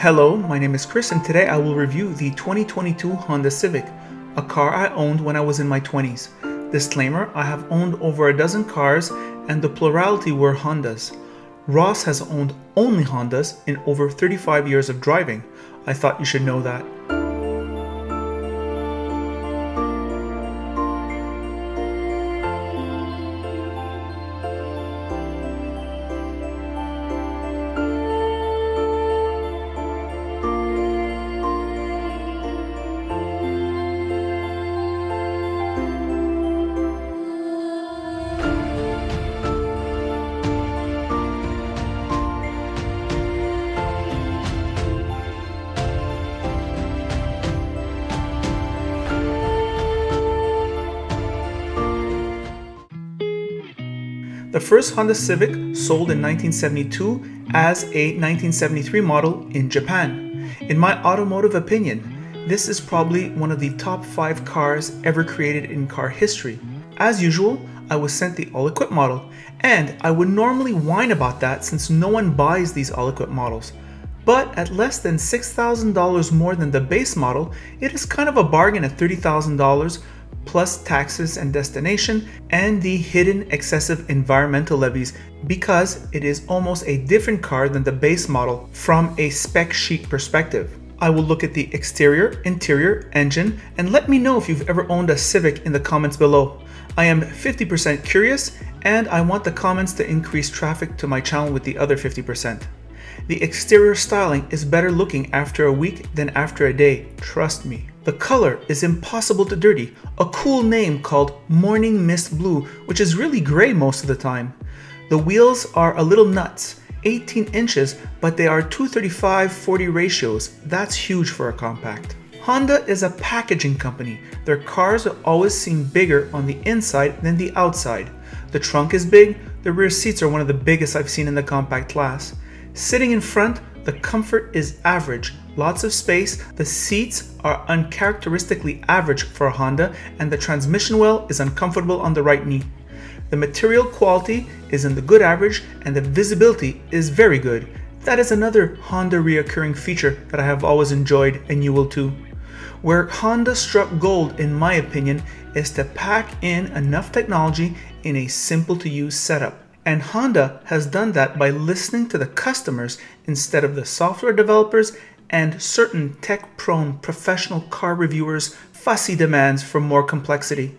Hello, my name is Chris and today I will review the 2022 Honda Civic, a car I owned when I was in my 20s. Disclaimer, I have owned over a dozen cars and the plurality were Hondas. Ross has owned only Hondas in over 35 years of driving. I thought you should know that. The first Honda Civic sold in 1972 as a 1973 model in Japan. In my automotive opinion, this is probably one of the top 5 cars ever created in car history. As usual, I was sent the all-equipped model, and I would normally whine about that since no one buys these all-equipped models. But at less than $6,000 more than the base model, it is kind of a bargain at $30,000 plus taxes and destination and the hidden excessive environmental levies, because it is almost a different car than the base model from a spec sheet perspective. I will look at the exterior, interior, engine, and let me know if you've ever owned a Civic in the comments below. I am 50% curious and I want the comments to increase traffic to my channel with the other 50%. The exterior styling is better looking after a week than after a day, trust me. The color is impossible to dirty, a cool name called Morning Mist Blue, which is really gray most of the time. The wheels are a little nuts, 18 inches, but they are 235/40 ratios. That's huge for a compact. Honda is a packaging company. Their cars always seem bigger on the inside than the outside. The trunk is big, the rear seats are one of the biggest I've seen in the compact class. Sitting in front, the comfort is average, lots of space, the seats are uncharacteristically average for a Honda, and the transmission well is uncomfortable on the right knee. The material quality is in the good average and the visibility is very good. That is another Honda reoccurring feature that I have always enjoyed, and you will too. Where Honda struck gold, in my opinion, is to pack in enough technology in a simple to use setup. And Honda has done that by listening to the customers instead of the software developers and certain tech-prone professional car reviewers' fussy demands for more complexity.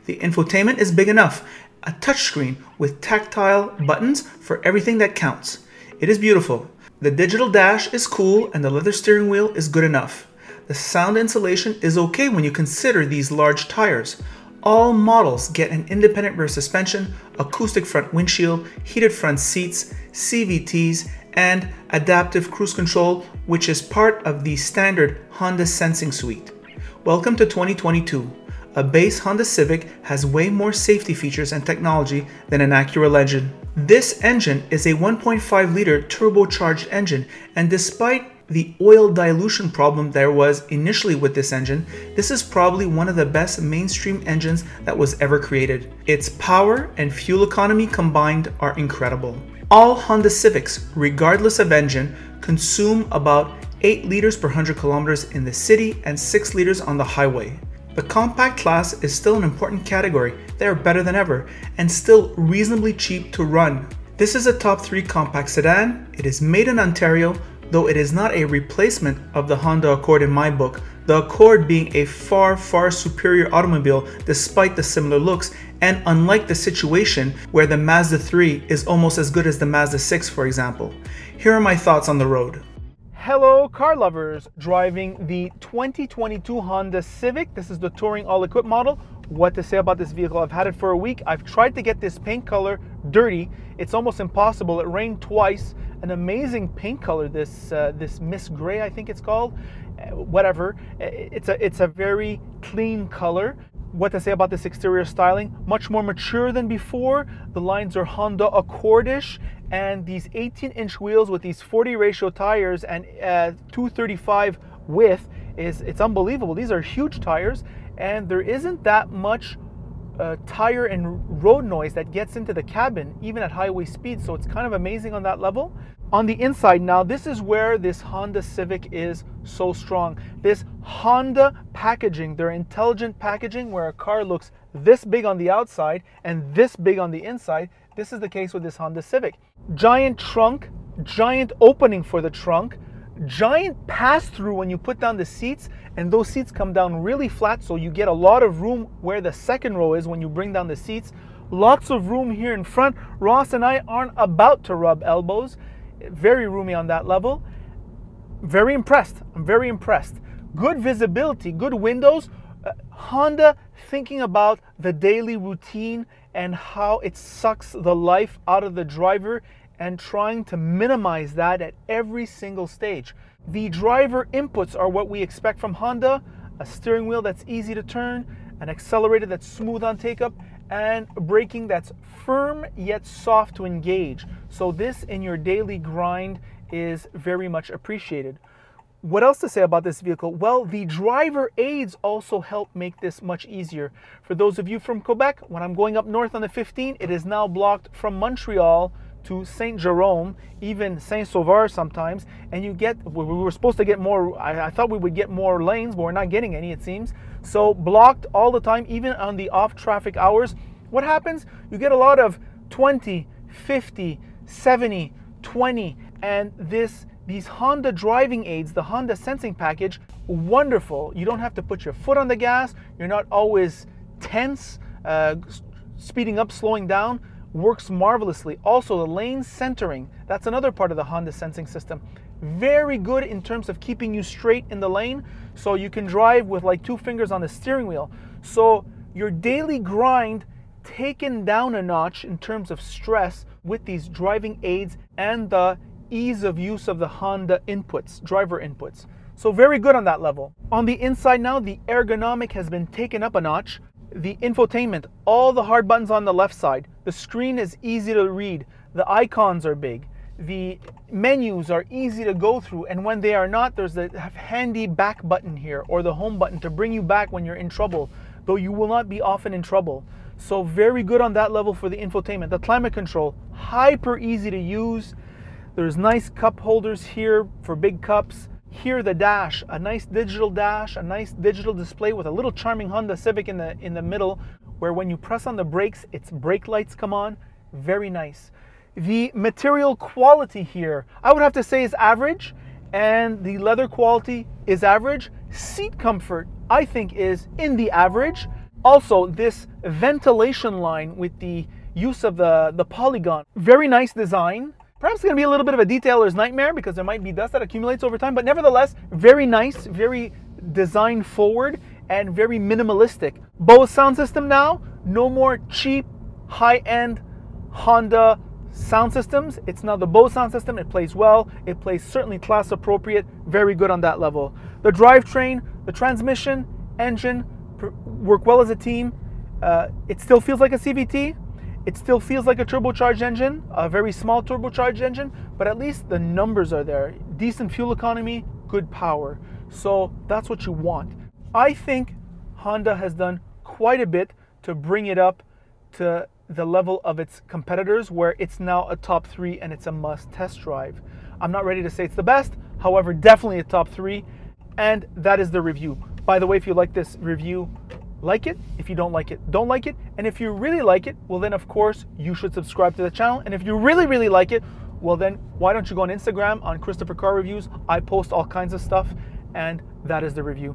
The infotainment is big enough, a touchscreen with tactile buttons for everything that counts. It is beautiful. The digital dash is cool and the leather steering wheel is good enough. The sound insulation is okay when you consider these large tires. All models get an independent rear suspension, acoustic front windshield, heated front seats, CVTs, and adaptive cruise control, which is part of the standard Honda Sensing Suite. Welcome to 2022. A base Honda Civic has way more safety features and technology than an Acura Legend. This engine is a 1.5-liter turbocharged engine, and despite the oil dilution problem there was initially with this engine, this is probably one of the best mainstream engines that was ever created. Its power and fuel economy combined are incredible. All Honda Civics, regardless of engine, consume about 8 liters per 100 kilometers in the city and 6 liters on the highway. The compact class is still an important category. They are better than ever and still reasonably cheap to run. This is a top 3 compact sedan. It is made in Ontario, though it is not a replacement of the Honda Accord in my book, the Accord being a far superior automobile despite the similar looks, and unlike the situation where the Mazda 3 is almost as good as the Mazda 6, for example. Here are my thoughts on the road. Hello car lovers driving the 2022 Honda Civic. This is the Touring all-equipped model. What to say about this vehicle? I've had it for a week. I've tried to get this paint color dirty. It's almost impossible. It rained twice. An amazing paint color, this Miss Gray, I think it's called. Whatever. It's a very clean color. What to say about this exterior styling? Much more mature than before. The lines are Honda Accord-ish, and these 18-inch wheels with these 40 ratio tires and 235 width it's unbelievable. These are huge tires, and there isn't that much tire and road noise that gets into the cabin even at highway speed, so it's kind of amazing on that level. On the inside now, this is where this Honda Civic is so strong. This Honda packaging, their intelligent packaging, where a car looks this big on the outside and this big on the inside. This is the case with this Honda Civic. Giant trunk, giant opening for the trunk, giant pass-through when you put down the seats, and those seats come down really flat, so you get a lot of room where the second row is when you bring down the seats. Lots of room here in front. Ross and I aren't about to rub elbows. Very roomy on that level. Very impressed. I'm very impressed. Good visibility, good windows. Honda thinking about the daily routine and how it sucks the life out of the driver and trying to minimize that at every single stage. The driver inputs are what we expect from Honda: a steering wheel that's easy to turn, an accelerator that's smooth on take-up, and braking that's firm yet soft to engage. So this in your daily grind is very much appreciated. What else to say about this vehicle? Well, the driver aids also help make this much easier. For those of you from Quebec, when I'm going up north on the 15, it is now blocked from Montreal to Saint Jerome, even Saint Sauveur sometimes, and you get, we were supposed to get more, I thought we would get more lanes, but we're not getting any, it seems. So blocked all the time, even on the off-traffic hours. What happens? You get a lot of 20, 50, 70, 20, and these Honda driving aids, the Honda sensing package, wonderful. You don't have to put your foot on the gas. You're not always tense, speeding up, slowing down. Works marvelously. Also, the lane centering, that's another part of the Honda sensing system. Very good in terms of keeping you straight in the lane, so you can drive with like 2 fingers on the steering wheel. So your daily grind taken down a notch in terms of stress with these driving aids and the ease of use of the Honda inputs, driver inputs. So very good on that level. On the inside now, the ergonomic has been taken up a notch. The infotainment, all the hard buttons on the left side. The screen is easy to read. The icons are big. The menus are easy to go through, and when they are not, there's a handy back button here, or the home button to bring you back when you're in trouble, though you will not be often in trouble. So very good on that level for the infotainment. The climate control, hyper easy to use. There's nice cup holders here for big cups. Here the dash, a nice digital dash, a nice digital display with a little charming Honda Civic in the middle, where when you press on the brakes, its brake lights come on. Very nice. The material quality here, I would have to say, is average, and the leather quality is average. Seat comfort, I think, is in the average. Also, this ventilation line with the use of the polygon, very nice design. Perhaps it's going to be a little bit of a detailer's nightmare because there might be dust that accumulates over time, but nevertheless, very nice, very design forward, and very minimalistic. Bose sound system now, no more cheap, high-end Honda sound systems. It's now the Bose sound system. It plays well. It plays certainly class appropriate, very good on that level. The drivetrain, the transmission, engine work well as a team. It still feels like a CVT. It still feels like a turbocharged engine, a very small turbocharged engine, but at least the numbers are there. Decent fuel economy, good power. So that's what you want. I think Honda has done quite a bit to bring it up to the level of its competitors, where it's now a top 3 and it's a must test drive. I'm not ready to say it's the best, however, definitely a top 3, and that is the review. By the way, if you like this review, like it. If you don't like it, don't like it. And if you really like it, well then of course you should subscribe to the channel. And if you really, really like it, well then why don't you go on Instagram on Christopher Car Reviews? I post all kinds of stuff, and that is the review.